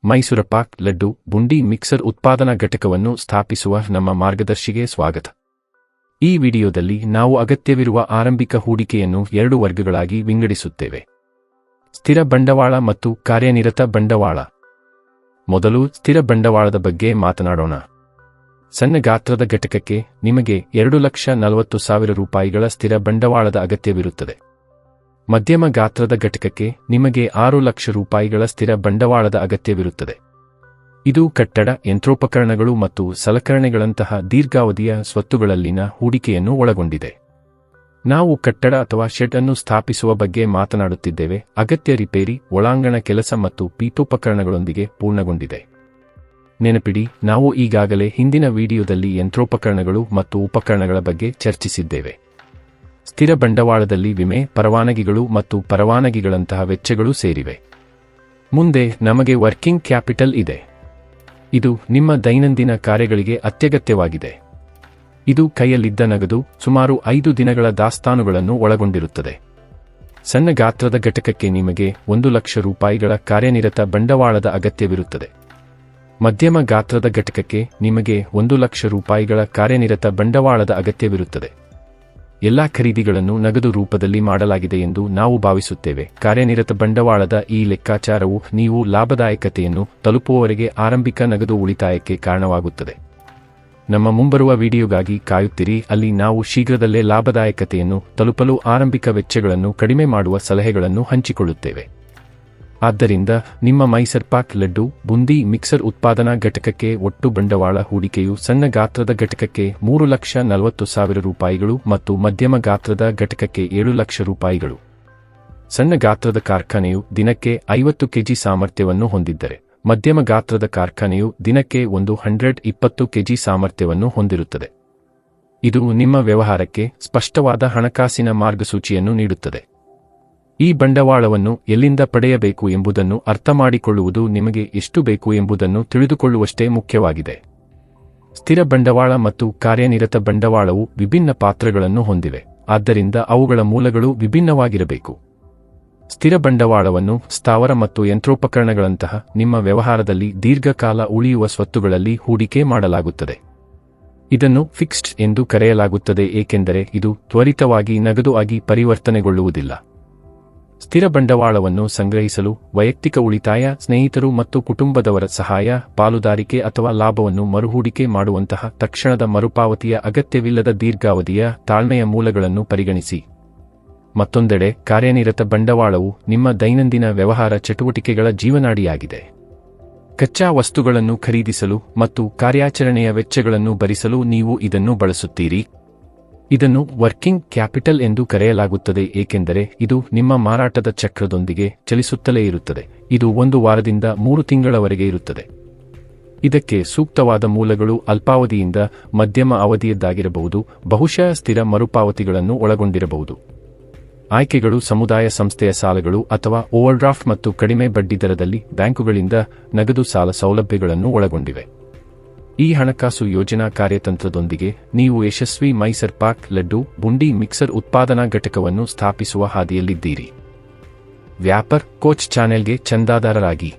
Mysuru Pak laddu Bundi mixer ಉತ್ಪಾದನಾ ಘಟಕವನ್ನು ಸ್ಥಾಪಿಸುವ ನಮ್ಮ ಮಾರ್ಗದರ್ಶಿಗೆ ಸ್ವಾಗತ. ಈ ವಿಡಿಯೋದಲ್ಲಿ ನಾವು ಅಗತ್ಯವಿರುವ ಆರಂಭಿಕ ಹೂಡಿಕೆಯನ್ನು 2 ವರ್ಗಗಳಾಗಿ ವಿಂಗಡಿಸುತ್ತೇವೆ: ಸ್ಥಿರ ಬಂಡವಾಳ ಮತ್ತು ಕಾರ್ಯನಿರತ ಬಂಡವಾಳ. ಮೊದಲು ಸ್ಥಿರ ಬಂಡವಾಳದ ಬಗ್ಗೆ ಮಾತನಾಡೋಣ. ಸಣ್ಣ ಗಾತ್ರದ ಘಟಕಕ್ಕೆ ನಿಮಗೆ 2,40,000 ರೂಪಾಯಿಗಳ ಸ್ಥಿರ ಬಂಡವಾಳದ ಅಗತ್ಯವಿರುತ್ತದೆ. ಮಧ್ಯಮ ಗಾತ್ರದ ಘಟಕಕ್ಕೆ ನಿಮಗೆ 6 ಲಕ್ಷ ರೂಪಾಯಿಗಳ ಸ್ಥಿರ ಬಂಡವಾಳದ ಅಗತ್ಯವಿರುತ್ತದೆ. ಇದು ಕಟ್ಟಡ, ಯಂತ್ರೋಪಕರಣಗಳು ಮತ್ತು ಸಲಕರಣೆಗಳಂತಹ ದೀರ್ಘಾವಧಿಯ ಸ್ವತ್ತುಗಳಲ್ಲಿನ ಹೂಡಿಕೆಯನ್ನು ಒಳಗೊಂಡಿದೆ. ನಾವು ಕಟ್ಟಡ ಅಥವಾ ಶೆಡ್ ಅನ್ನು ಸ್ಥಾಪಿಸುವ ಬಗ್ಗೆ ಮಾತನಾಡುತ್ತಿದ್ದೇವೆ. ಅಗತ್ಯ ರಿಪೇರಿ, ಒಳಾಂಗಣ ಕೆಲಸ ಮತ್ತು ಪೀಠೋಪಕರಣಗಳೊಂದಿಗೆ ಪೂರ್ಣಗೊಂಡಿದೆ. ನೆನಪಿಡಿ, ನಾವು ಈಗಾಗಲೇ ಹಿಂದಿನ ವಿಡಿಯೋದಲ್ಲಿ ಯಂತ್ರೋಪಕರಣಗಳು ಮತ್ತು ಉಪಕರಣಗಳ ಬಗ್ಗೆ ಚರ್ಚಿಸಿದ್ದೇವೆ. ಸ್ಥಿರ ಬಂಡವಾಳದಲ್ಲಿ ವಿಮೆ, ಪರವಾನಗಿಗಳು ಮತ್ತು ಪರವಾನಗಿಗಳಂತಹ ವೆಚ್ಚಗಳು ಸೇರಿವೆ. ಮುಂದೆ ನಮಗೆ ವರ್ಕಿಂಗ್ ಕ್ಯಾಪಿಟಲ್ ಇದೆ. ಇದು ನಿಮ್ಮ ದೈನಂದಿನ ಕಾರ್ಯಗಳಿಗೆ ಅತ್ಯಗತ್ಯವಾಗಿದೆ. ಇದು ಕೈಯಲ್ಲಿದ್ದ ನಗದು, ಸುಮಾರು 5 ದಿನಗಳ ದಾಸ್ತಾನುಗಳನ್ನು ಒಳಗೊಂಡಿರುತ್ತದೆ. ಸಣ್ಣ ಗಾತ್ರದ ಘಟಕಕ್ಕೆ ನಿಮಗೆ 1 ಲಕ್ಷ ರೂಪಾಯಿಗಳ ಕಾರ್ಯನಿರತ ಬಂಡವಾಳದ ಅಗತ್ಯವಿರುತ್ತದೆ. ಮಧ್ಯಮ ಗಾತ್ರದ ಘಟಕಕ್ಕೆ ನಿಮಗೆ 1 ಲಕ್ಷ ರೂಪಾಯಿಗಳ ಕಾರ್ಯನಿರತ ಬಂಡವಾಳದ ಅಗತ್ಯವಿರುತ್ತದೆ. ಎಲ್ಲಾ ಖರೀದಿಗಳನ್ನು ನಗದು ರೂಪದಲ್ಲಿ ಮಾಡಲಾಗಿದೆ ಎಂದು ನಾವು ಭಾವಿಸುತ್ತೇವೆ. ಕಾರ್ಯನಿರತ ಬಂಡವಾಳದ ಈ ಲೆಕ್ಕಾಚಾರವು ನೀವು ಲಾಭದಾಯಕತೆಯನ್ನು ತಲುಪುವವರೆಗೆ ಆರಂಭಿಕ ನಗದು ಉಳಿತಾಯಕ್ಕೆ ಕಾರಣವಾಗುತ್ತದೆ. ನಮ್ಮ ಮುಂಬರುವ ವಿಡಿಯೋಗಾಗಿ ಕಾಯುತ್ತಿರಿ, ಅಲ್ಲಿ ನಾವು ಶೀಘ್ರದಲ್ಲೇ ಲಾಭದಾಯಕತೆಯನ್ನು ತಲುಪಲು ಆರಂಭಿಕ ವೆಚ್ಚಗಳನ್ನು ಕಡಿಮೆ ಮಾಡುವ ಸಲಹೆಗಳನ್ನು ಹಂಚಿಕೊಳ್ಳುತ್ತೇವೆ. ಆದ್ದರಿಂದ ನಿಮ್ಮ ಮೈಸೂರು ಪಾಕ್ ಲಡ್ಡು ಬುಂದಿ ಮಿಕ್ಸರ್ ಉತ್ಪಾದನಾ ಘಟಕಕ್ಕೆ ಒಟ್ಟು ಬಂಡವಾಳ ಹೂಡಿಕೆಯು ಸಣ್ಣ ಗಾತ್ರದ ಘಟಕಕ್ಕೆ 3,40,000 ರೂಪಾಯಿಗಳು ಮತ್ತು ಮಧ್ಯಮ ಗಾತ್ರದ ಘಟಕಕ್ಕೆ 7 ಲಕ್ಷ ರೂಪಾಯಿಗಳು. ಸಣ್ಣ ಗಾತ್ರದ ಕಾರ್ಖಾನೆಯು ದಿನಕ್ಕೆ 50 ಕೆಜಿ ಸಾಮರ್ಥ್ಯವನ್ನು ಹೊಂದಿದ್ದರೆ, ಮಧ್ಯಮ ಗಾತ್ರದ ಕಾರ್ಖಾನೆಯು ದಿನಕ್ಕೆ 120 ಕೆಜಿ ಸಾಮರ್ಥ್ಯವನ್ನು ಹೊಂದಿರುತ್ತದೆ. ಇದು ನಿಮ್ಮ ವ್ಯವಹಾರಕ್ಕೆ ಸ್ಪಷ್ಟವಾದ ಹಣಕಾಸಿನ ಮಾರ್ಗಸೂಚಿಯನ್ನು ನೀಡುತ್ತದೆ. ಈ ಬಂಡವಾಳವನ್ನು ಎಲ್ಲಿಂದ ಪಡೆಯಬೇಕು ಎಂಬುದನ್ನು ಅರ್ಥಮಾಡಿಕೊಳ್ಳುವುದು ನಿಮಗೆ ಎಷ್ಟು ಬೇಕು ಎಂಬುದನ್ನು ತಿಳಿದುಕೊಳ್ಳುವಷ್ಟೇ ಮುಖ್ಯವಾಗಿದೆ. ಸ್ಥಿರ ಬಂಡವಾಳ ಮತ್ತು ಕಾರ್ಯನಿರತ ಬಂಡವಾಳವು ವಿಭಿನ್ನ ಪಾತ್ರಗಳನ್ನು ಹೊಂದಿವೆ, ಆದ್ದರಿಂದ ಅವುಗಳ ಮೂಲಗಳು ವಿಭಿನ್ನವಾಗಿರಬೇಕು. ಸ್ಥಿರ ಬಂಡವಾಳವನ್ನು ಸ್ಥಾವರ ಮತ್ತು ಯಂತ್ರೋಪಕರಣಗಳಂತಹ ನಿಮ್ಮ ವ್ಯವಹಾರದಲ್ಲಿ ದೀರ್ಘಕಾಲ ಉಳಿಯುವ ಸ್ವತ್ತುಗಳಲ್ಲಿ ಹೂಡಿಕೆ ಮಾಡಲಾಗುತ್ತದೆ. ಇದನ್ನು ಫಿಕ್ಸ್ಡ್ ಎಂದು ಕರೆಯಲಾಗುತ್ತದೆ ಏಕೆಂದರೆ ಇದು ತ್ವರಿತವಾಗಿ ನಗದು ಆಗಿ ಪರಿವರ್ತನೆಗೊಳ್ಳುವುದಿಲ್ಲ. ಸ್ಥಿರ ಬಂಡವಾಳವನ್ನು ಸಂಗ್ರಹಿಸಲು ವೈಯಕ್ತಿಕ ಉಳಿತಾಯ, ಸ್ನೇಹಿತರು ಮತ್ತು ಕುಟುಂಬದವರ ಸಹಾಯ, ಪಾಲುದಾರಿಕೆ ಅಥವಾ ಲಾಭವನ್ನು ಮರುಹೂಡಿಕೆ ಮಾಡುವಂತಹ ತಕ್ಷಣದ ಮರುಪಾವತಿಯ ಅಗತ್ಯವಿಲ್ಲದ ದೀರ್ಘಾವಧಿಯ ತಾಳ್ಮೆಯ ಮೂಲಗಳನ್ನು ಪರಿಗಣಿಸಿ. ಮತ್ತೊಂದೆಡೆ, ಕಾರ್ಯನಿರತ ಬಂಡವಾಳವು ನಿಮ್ಮ ದೈನಂದಿನ ವ್ಯವಹಾರ ಚಟುವಟಿಕೆಗಳ ಜೀವನಾಡಿಯಾಗಿದೆ. ಕಚ್ಚಾ ವಸ್ತುಗಳನ್ನು ಖರೀದಿಸಲು ಮತ್ತು ಕಾರ್ಯಾಚರಣೆಯ ವೆಚ್ಚಗಳನ್ನು ಭರಿಸಲು ನೀವು ಇದನ್ನು ಬಳಸುತ್ತೀರಿ. ಇದನ್ನು ವರ್ಕಿಂಗ್ ಕ್ಯಾಪಿಟಲ್ ಎಂದು ಕರೆಯಲಾಗುತ್ತದೆ ಏಕೆಂದರೆ ಇದು ನಿಮ್ಮ ಮಾರಾಟದ ಚಕ್ರದೊಂದಿಗೆ ಚಲಿಸುತ್ತಲೇ ಇರುತ್ತದೆ. ಇದು 1 ವಾರದಿಂದ 3 ತಿಂಗಳವರೆಗೆ ಇರುತ್ತದೆ. ಇದಕ್ಕೆ ಸೂಕ್ತವಾದ ಮೂಲಗಳು ಅಲ್ಪಾವಧಿಯಿಂದ ಮಧ್ಯಮ ಅವಧಿಯದ್ದಾಗಿರಬಹುದು, ಬಹುಶಃ ಸ್ಥಿರ ಮರುಪಾವತಿಗಳನ್ನು ಒಳಗೊಂಡಿರಬಹುದು. ಆಯ್ಕೆಗಳು ಸಮುದಾಯ ಸಂಸ್ಥೆಯ ಸಾಲಗಳು ಅಥವಾ ಓವರ್ಡ್ರಾಫ್ಟ್ ಮತ್ತು ಕಡಿಮೆ ಬಡ್ಡಿದರದಲ್ಲಿ ಬ್ಯಾಂಕುಗಳಿಂದ ನಗದು ಸಾಲ ಸೌಲಭ್ಯಗಳನ್ನು ಒಳಗೊಂಡಿವೆ. ಈ ಹಣಕಾಸು ಯೋಜನಾ ಕಾರ್ಯತಂತ್ರದೊಂದಿಗೆ ನೀವು ಯಶಸ್ವಿ ಮೈಸೂರು ಪಾಕ್ ಲಡ್ಡು ಬುಂಡಿ ಮಿಕ್ಸರ್ ಉತ್ಪಾದನಾ ಘಟಕವನ್ನು ಸ್ಥಾಪಿಸುವ ಹಾದಿಯಲ್ಲಿದ್ದೀರಿ. ವ್ಯಾಪಾರ್ ಕೋಚ್ ಚಾನೆಲ್ಗೆ ಚಂದಾದಾರರಾಗಿ.